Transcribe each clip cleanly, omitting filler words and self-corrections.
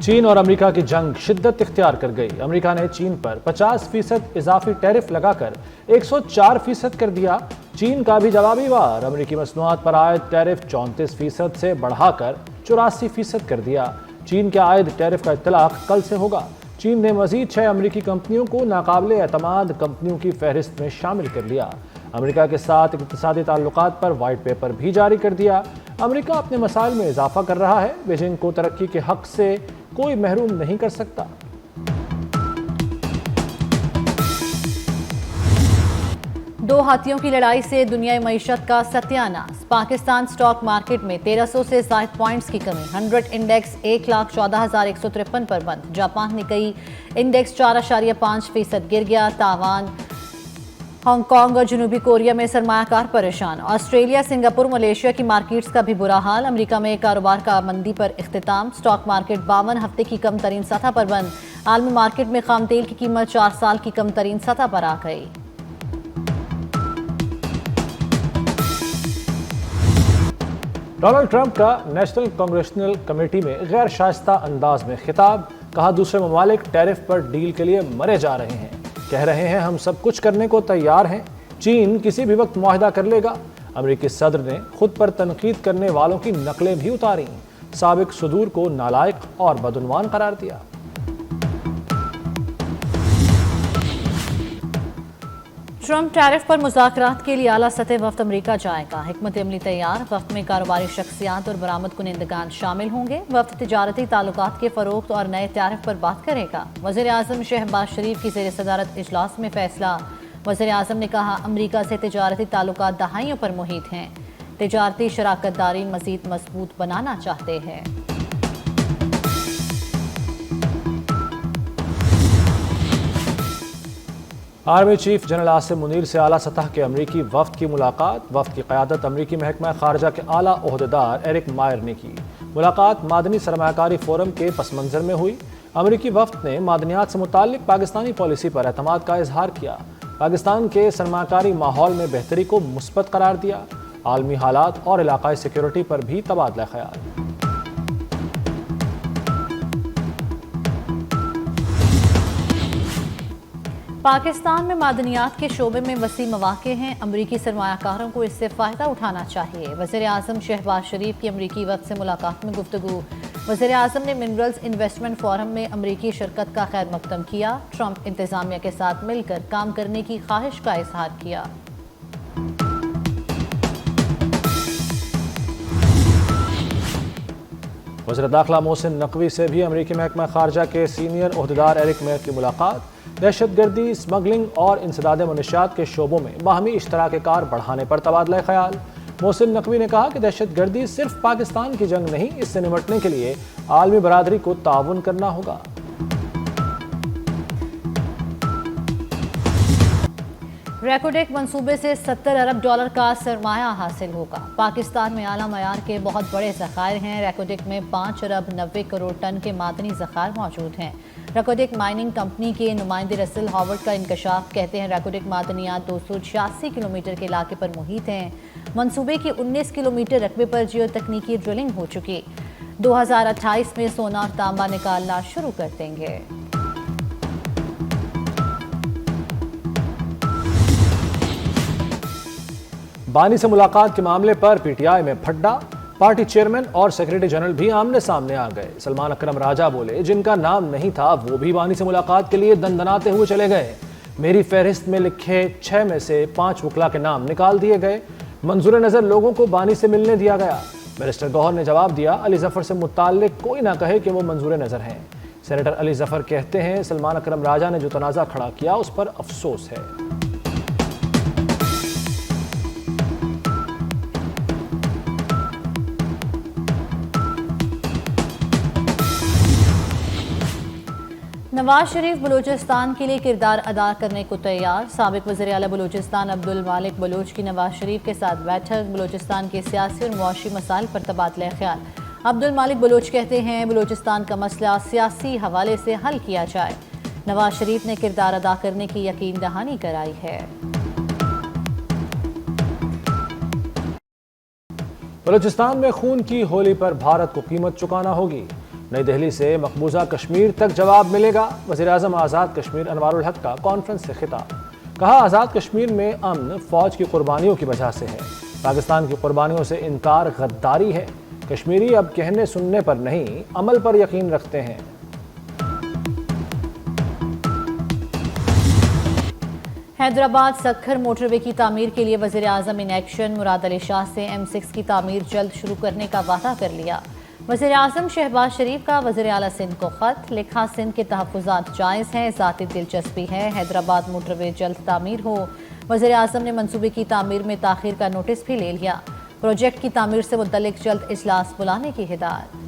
چین اور امریکہ کی جنگ شدت اختیار کر گئی۔ امریکہ نے چین پر 50% اضافی ٹیرف لگا کر 104% کر دیا۔ چین کا بھی جوابی وار، امریکی مصنوعات پر عائد ٹیرف 34% سے بڑھا کر 84% کر دیا۔ چین کے عائد ٹیرف کا اطلاق کل سے ہوگا۔ چین نے مزید 6 امریکی کمپنیوں کو ناقابل اعتماد کمپنیوں کی فہرست میں شامل کر لیا۔ امریکہ کے ساتھ اقتصادی تعلقات پر وائٹ پیپر بھی جاری کر دیا۔ امریکہ اپنے مسائل میں اضافہ کر رہا ہے، بیجنگ کو ترقی کے حق سے کوئی محروم نہیں کر سکتا۔ دو ہاتھیوں کی لڑائی سے دنیای معیشت کا ستیاناس۔ پاکستان سٹاک مارکیٹ میں 1300 سے زائد پوائنٹس کی کمی، 100 انڈیکس 1,14,153 پر بند۔ جاپان نکئی انڈیکس 4.5% گر گیا۔ تائیوان، ہانگ کانگ اور جنوبی کوریا میں سرمایہ کار پریشان۔ آسٹریلیا، سنگاپور، ملیشیا کی مارکیٹس کا بھی برا حال۔ امریکہ میں کاروبار کا مندی پر اختتام۔ سٹاک مارکیٹ 52 ہفتے کی کم ترین سطح پر بند۔ عالمی مارکیٹ میں خام تیل کی قیمت 4 سال کی کم ترین سطح پر آ گئی۔ ڈونلڈ ٹرمپ کا نیشنل کانگریشنل کمیٹی میں غیر شائستہ انداز میں خطاب، کہا دوسرے ممالک ٹیرف پر ڈیل کے لیے مرے جا رہے ہیں، کہہ رہے ہیں ہم سب کچھ کرنے کو تیار ہیں، چین کسی بھی وقت معاہدہ کر لے گا۔ امریکی صدر نے خود پر تنقید کرنے والوں کی نقلیں بھی اتاریں، سابق صدور کو نالائق اور بدعنوان قرار دیا۔ ٹرمپ ٹیرف پر مذاکرات کے لیے اعلیٰ سطح وفد امریکہ جائے گا۔ حکمت عملی تیار، وفد میں کاروباری شخصیات اور برآمد کنندگان شامل ہوں گے۔ وفد تجارتی تعلقات کے فروغ اور نئے ٹیرف پر بات کرے گا۔ وزیر اعظم شہباز شریف کی زیر صدارت اجلاس میں فیصلہ۔ وزیر اعظم نے کہا امریکہ سے تجارتی تعلقات دہائیوں پر محیط ہیں، تجارتی شراکت داری مزید مضبوط بنانا چاہتے ہیں۔ Army chief general Asim Munir سے اعلیٰ سطح کے امریکی وفد کی ملاقات۔ وفد کی قیادت امریکی محکمہ خارجہ کے اعلیٰ عہدیدار ایرک مائر نے کی۔ ملاقات معدنی سرمایہ کاری فورم کے پس منظر میں ہوئی۔ امریکی وفد نے معدنیات سے متعلق پاکستانی پالیسی پر اعتماد کا اظہار کیا، پاکستان کے سرمایہ کاری ماحول میں بہتری کو مثبت قرار دیا، عالمی حالات اور علاقائی سیکیورٹی پر بھی تبادلہ خیال۔ پاکستان میں معدنیات کے شعبے میں وسیع مواقع ہیں، امریکی سرمایہ کاروں کو اس سے فائدہ اٹھانا چاہیے۔ وزیر اعظم شہباز شریف کی امریکی وفد سے ملاقات میں گفتگو۔ وزیر اعظم نے منرلز انویسٹمنٹ فورم میں امریکی شرکت کا خیر مقدم کیا۔ ٹرمپ انتظامیہ کے ساتھ مل کر کام کرنے کی خواہش کا اظہار کیا۔ وزیر داخلہ محسن نقوی سے بھی امریکی محکمہ خارجہ کے سینئر عہدیدار ایرک مائر کی ملاقات۔ دہشت گردی، اسمگلنگ اور انسداد منشیات کے شعبوں میں باہمی اشتراک کار بڑھانے پر تبادلہ خیال۔ محسن نقوی نے کہا کہ دہشت گردی صرف پاکستان کی جنگ نہیں، اس سے نمٹنے کے لیے عالمی برادری کو تعاون کرنا ہوگا۔ ریکوڈیک منصوبے سے $70 ارب کا سرمایہ حاصل ہوگا۔ پاکستان میں اعلیٰ معیار کے بہت بڑے ذخائر ہیں۔ ریکوڈیک میں 5 ارب 90 کروڑ ٹن کے معدنی ذخائر موجود ہیں۔ ریکوڈیک مائننگ کمپنی کے نمائندے رسل ہاورڈ کا انکشاف، کہتے ہیں ریکوڈیک معدنیات 286 کلومیٹر کے علاقے پر محیط ہیں۔ منصوبے کی 19 کلومیٹر رقبے پر جیو تکنیکی ڈرلنگ ہو چکی، 2028 میں سونا اور تانبا نکالنا شروع کر دیں گے۔ بانی سے ملاقات کے معاملے پر پی ٹی آئی میں پھڈا، پارٹی چیئرمین اور سیکریٹری جنرل بھی آمنے سامنے آ گئے۔ سلمان اکرم راجہ بولے جن کا نام نہیں تھا وہ بھی بانی سے ملاقات کے لیے دندناتے ہوئے چلے گئے۔ میری فہرست میں لکھے 6 میں سے 5 وکلا کے نام نکال دیے گئے۔ منظور نظر لوگوں کو بانی سے ملنے دیا گیا۔ بیرسٹر گوہر نے جواب دیا علی ظفر سے متعلق کوئی نہ کہے کہ وہ منظور نظر ہیں۔ سینیٹر علی ظفر کہتے ہیں سلمان اکرم راجہ نے جو تنازع کھڑا کیا اس پر افسوس ہے۔ نواز شریف بلوچستان کے لیے کردار ادا کرنے کو تیار۔ سابق وزیر اعلیٰ بلوچستان عبد المالک بلوچ کی نواز شریف کے ساتھ بیٹھک، بلوچستان کے سیاسی اور معاشی مسائل پر تبادلہ خیال۔ عبد المالک بلوچ کہتے ہیں بلوچستان کا مسئلہ سیاسی حوالے سے حل کیا جائے۔ نواز شریف نے کردار ادا کرنے کی یقین دہانی کرائی ہے۔ بلوچستان میں خون کی ہولی پر بھارت کو قیمت چکانا ہوگی۔ نئی دہلی سے مقبوضہ کشمیر تک جواب ملے گا، وزیر اعظم آزاد کشمیر انوار الحق کا کانفرنس سے خطاب۔ کہا آزاد کشمیر میں امن فوج کی قربانیوں کی وجہ سے ہے، پاکستان کی قربانیوں سے انکار غداری ہے، کشمیری اب کہنے سننے پر نہیں عمل پر یقین رکھتے ہیں۔ حیدرآباد سکھر موٹر وے کی تعمیر کے لیے وزیر اعظم ان ایکشن، مراد علی شاہ سے M6 کی تعمیر جلد شروع کرنے کا وعدہ کر لیا۔ وزیر اعظم شہباز شریف کا وزیر اعلیٰ سندھ کو خط، لکھا سندھ کے تحفظات جائز ہیں، ذاتی دلچسپی ہے، حیدرآباد موٹر وے جلد تعمیر ہو۔ وزیر اعظم نے منصوبے کی تعمیر میں تاخیر کا نوٹس بھی لے لیا، پروجیکٹ کی تعمیر سے متعلق جلد اجلاس بلانے کی ہدایت۔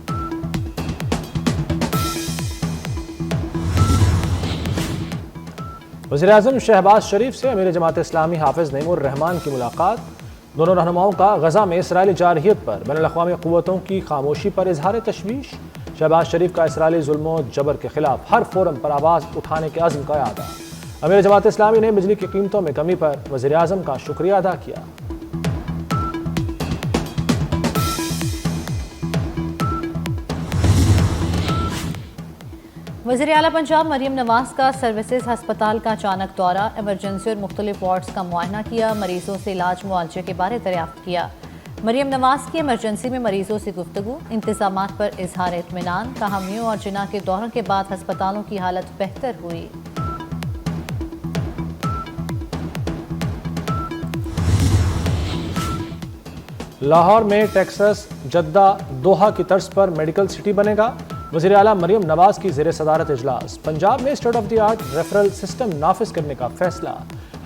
وزیر اعظم شہباز شریف سے امیر جماعت اسلامی حافظ نعیم الرحمان کی ملاقات، دونوں رہنماؤں کا غزہ میں اسرائیلی جارحیت پر بین الاقوامی قوتوں کی خاموشی پر اظہار تشویش۔ شہباز شریف کا اسرائیلی ظلم و جبر کے خلاف ہر فورم پر آواز اٹھانے کے عزم کا اعادہ۔ امیر جماعت اسلامی نے بجلی کی قیمتوں میں کمی پر وزیر اعظم کا شکریہ ادا کیا۔ وزیر اعلیٰ پنجاب مریم نواز کا سروسز ہسپتال کا اچانک دورہ، ایمرجنسی اور مختلف وارڈز کا معائنہ کیا، مریضوں سے علاج معالجے کے بارے دریافت کیا۔ مریم نواز کی ایمرجنسی میں مریضوں سے گفتگو، انتظامات پر اظہار اطمینان، کہامیوں اور جناح کے دوروں کے بعد ہسپتالوں کی حالت بہتر ہوئی۔ لاہور میں ٹیکساس جدہ دوحہ کی طرز پر میڈیکل سٹی بنے گا، وزیر اعلیٰ مریم نواز کی زیر صدارت اجلاس۔ پنجاب میں state of the art referral system نافذ کرنے کا فیصلہ،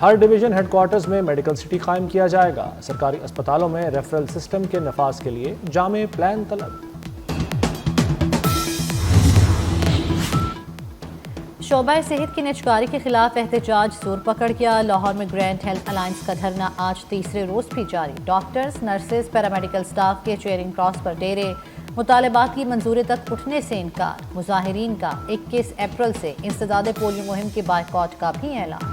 ہر ڈویژن ہیڈ کوارٹرز میں میڈیکل سٹی قائم کیا جائے گا، سرکاری اسپتالوں میں ریفرل سسٹم کے نفاذ کے لیے جامع پلان طلب۔ شعبہ صحت کی نجکاری کے خلاف احتجاج زور پکڑ گیا، لاہور میں گرینڈ ہیلتھ الائنس کا دھرنا آج تیسرے روز بھی جاری، ڈاکٹرز، نرسز، پیرامیڈیکل سٹاف کے چیئرنگ کراس پر ڈیرے، مطالبات کی منظوری تک اٹھنے سے انکار، مظاہرین کا 21 اپریل سے انسداد پولیو مہم کے بائیکاٹ کا بھی اعلان۔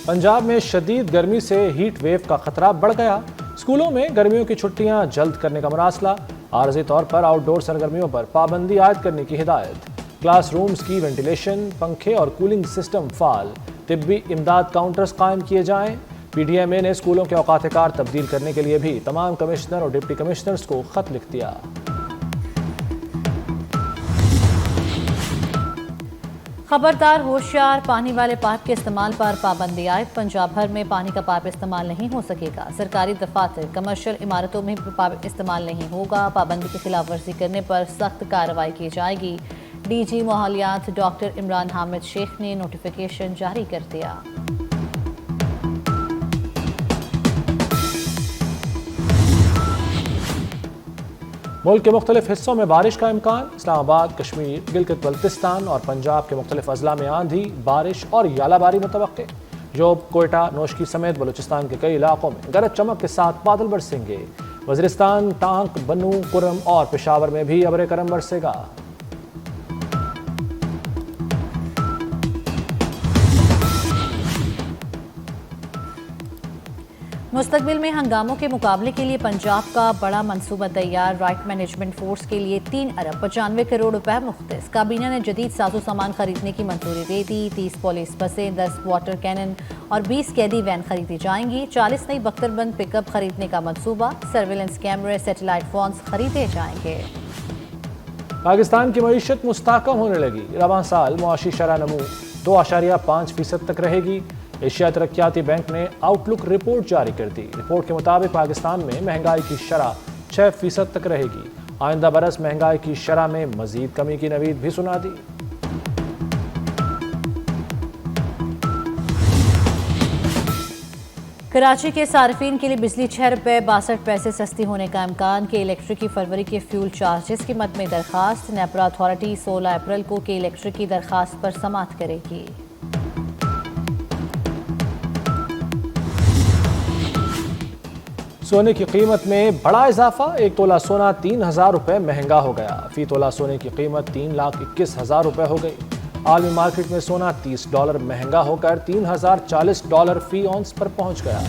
پنجاب میں شدید گرمی سے ہیٹ ویو کا خطرہ بڑھ گیا، اسکولوں میں گرمیوں کی چھٹیاں جلد کرنے کا مراسلہ، عارضی طور پر آؤٹ ڈور سرگرمیوں پر پابندی عائد کرنے کی ہدایت، کلاس رومز کی وینٹیلیشن، پنکھے اور کولنگ سسٹم فعال، طبی امداد کاؤنٹرز قائم کیے جائیں۔ پی ڈی ایم اے نے اسکولوں کے اوقات کار تبدیل کرنے کے لیے بھی تمام کمشنر اور ڈپٹی کمشنرز کو خط لکھ دیا۔ خبردار ہوشیار، پانی والے پائپ کے استعمال پر پابندی عائد، پنجاب بھر میں پانی کا پائپ استعمال نہیں ہو سکے گا، سرکاری دفاتر، کمرشل عمارتوں میں بھی پائپ استعمال نہیں ہوگا، پابندی کی خلاف ورزی کرنے پر سخت کارروائی کی جائے گی، ڈی جی ماحولیات ڈاکٹر عمران حامد شیخ نے نوٹیفیکیشن جاری کر دیا۔ ملک کے مختلف حصوں میں بارش کا امکان، اسلام آباد، کشمیر، گلگت بلتستان اور پنجاب کے مختلف اضلاع میں آندھی، بارش اور ژالہ باری متوقع، جوب، کوئٹہ، نوشکی سمیت بلوچستان کے کئی علاقوں میں گرج چمک کے ساتھ بادل برسیں گے، وزیرستان، ٹانک، بنو، کرم اور پشاور میں بھی ابر کرم برسے گا۔ مستقبل میں ہنگاموں کے مقابلے کے لیے پنجاب کا بڑا منصوبہ تیار، رائٹ مینجمنٹ فورس کے لیے 3 ارب 95 کروڑ روپے مختص، کابینہ نے جدید ساز و سامان خریدنے کی منظوری دے دی، 30 پولیس بسیں، 10 واٹر کینن اور 20 قیدی وین خریدی جائیں گی، 40 نئی بختر بند پک اپ خریدنے کا منصوبہ، سرویلنس کیمرے، سیٹلائٹ فونز خریدے جائیں گے۔ پاکستان کی معیشت مستحکم ہونے لگی، رواں سال معاشی شرح نمو 2.5% تک رہے گی، ایشیا ترقیاتی بینک نے آؤٹ لک رپورٹ جاری کر دی، رپورٹ کے مطابق پاکستان میں مہنگائی کی شرح 6% تک رہے گی، آئندہ برس مہنگائی کی شرح میں مزید کمی کی نوید بھی سنا دی۔ کراچی کے صارفین کے لیے بجلی 6 روپے 62 پیسے سستی ہونے کا امکان، کہ الیکٹرک کی فروری کے فیول چارجز کی مد میں درخواست، نیپرا اتھارٹی 16 اپریل کو کہ الیکٹرک کی درخواست پر سماعت کرے گی۔ سونے کی قیمت میں بڑا اضافہ، 1 تولہ سونا 3,000 روپے مہنگا ہو گیا، فی تولہ سونے کی قیمت 3,21,000 روپے ہو گئی، عالمی مارکیٹ میں سونا $30 مہنگا ہو کر $3,040 فی اونس پر پہنچ گیا۔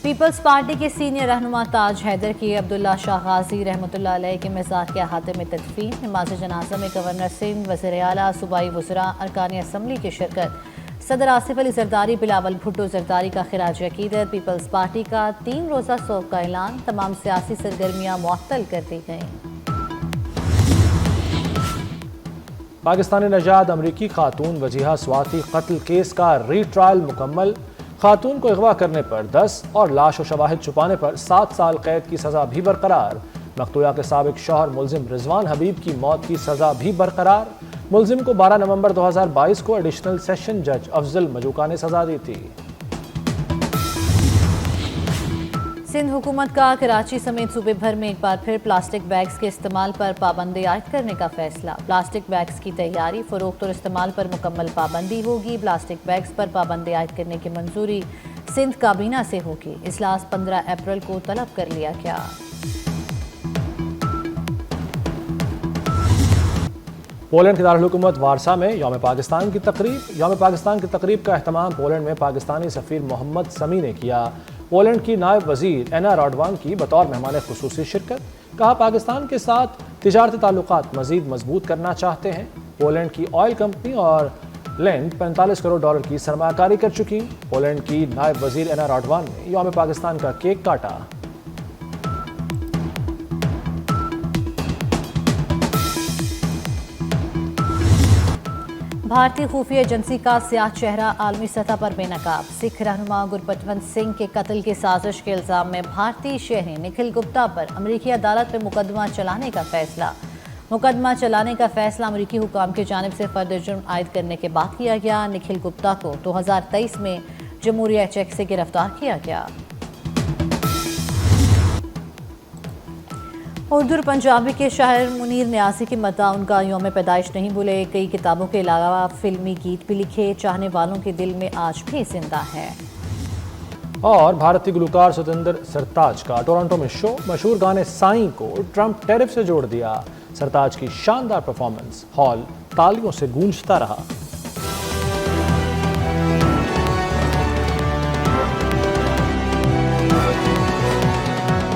پیپلز پارٹی کے سینئر رہنما تاج حیدر کی عبداللہ شاہ غازی رحمۃ اللہ علیہ کے مزار کے احاطے میں تدفین۔ نماز جنازہ میں گورنر سندھ، وزیر اعلیٰ، صوبائی وزراء، ارکان اسمبلی کی شرکت۔ صدر آصف علی زرداری، بلاول بھٹو زرداری کا خراج عقیدت۔ پیپلز پارٹی کا 3 روزہ سوگ کا اعلان، تمام سیاسی سرگرمیاں معطل کر دی گئیں۔ پاکستانی نژاد امریکی خاتون وجیہہ سواتی قتل کیس کا ری ٹرائل مکمل۔ خاتون کو اغوا کرنے پر 10 اور لاش و شواہد چھپانے پر 7 سال قید کی سزا بھی برقرار۔ مقتولہ کے سابق شوہر ملزم رضوان حبیب کی موت کی سزا بھی برقرار۔ ملزم کو 12 نومبر 2022 کو ایڈیشنل سیشن جج افضل مجوکا نے سزا دی تھی۔ سندھ حکومت کا کراچی سمیت صوبے بھر میں ایک بار پھر پلاسٹک بیگز کے استعمال پر پابندی عائد کرنے کا فیصلہ۔ پلاسٹک بیگز کی تیاری، فروخت اور استعمال پر مکمل پابندی ہوگی۔ پلاسٹک بیگز پر پابندی عائد کرنے کی منظوری سندھ کابینہ سے ہوگی۔ اجلاس 15 اپریل کو طلب کر لیا گیا۔ پولینڈ کے دارالحکومت وارسا میں یوم پاکستان کی تقریب کا اہتمام پولینڈ میں پاکستانی سفیر محمد سمیع نے کیا۔ پولینڈ کی نائب وزیر اینا راڈوان کی بطور مہمان خصوصی شرکت۔ کہا پاکستان کے ساتھ تجارتی تعلقات مزید مضبوط کرنا چاہتے ہیں۔ پولینڈ کی آئل کمپنی اور لینڈ 45 کروڑ ڈالر کی سرمایہ کاری کر چکی۔ پولینڈ کی نائب وزیر اینا راڈوان نے یوم پاکستان کا کیک کاٹا۔ بھارتی خفیہ ایجنسی کا سیاہ چہرہ عالمی سطح پر بے نقاب۔ سکھ رہنما گربچون سنگھ کے قتل کی سازش کے الزام میں بھارتی شہری نکھل گپتا پر امریکی عدالت میں مقدمہ چلانے کا فیصلہ۔ مقدمہ چلانے کا فیصلہ امریکی حکام کی جانب سے فرد جرم عائد کرنے کے بعد کیا گیا۔ نکھل گپتا کو 2023 میں جمہوریہ چیک سے گرفتار کیا گیا۔ اردو اور پنجابی کے شاعر منیر نیازی کی مداح، ان کا یوم پیدائش نہیں بھولے۔ کئی کتابوں کے علاوہ فلمی گیت بھی لکھے، چاہنے والوں کے دل میں آج بھی زندہ ہے۔ اور بھارتی گلوکار ستیندر سرتاج کا ٹورنٹو میں شو، مشہور گانے سائیں کو ٹرمپ ٹیرف سے جوڑ دیا۔ سرتاج کی شاندار پرفارمنس ہال تالیوں سے گونجتا رہا۔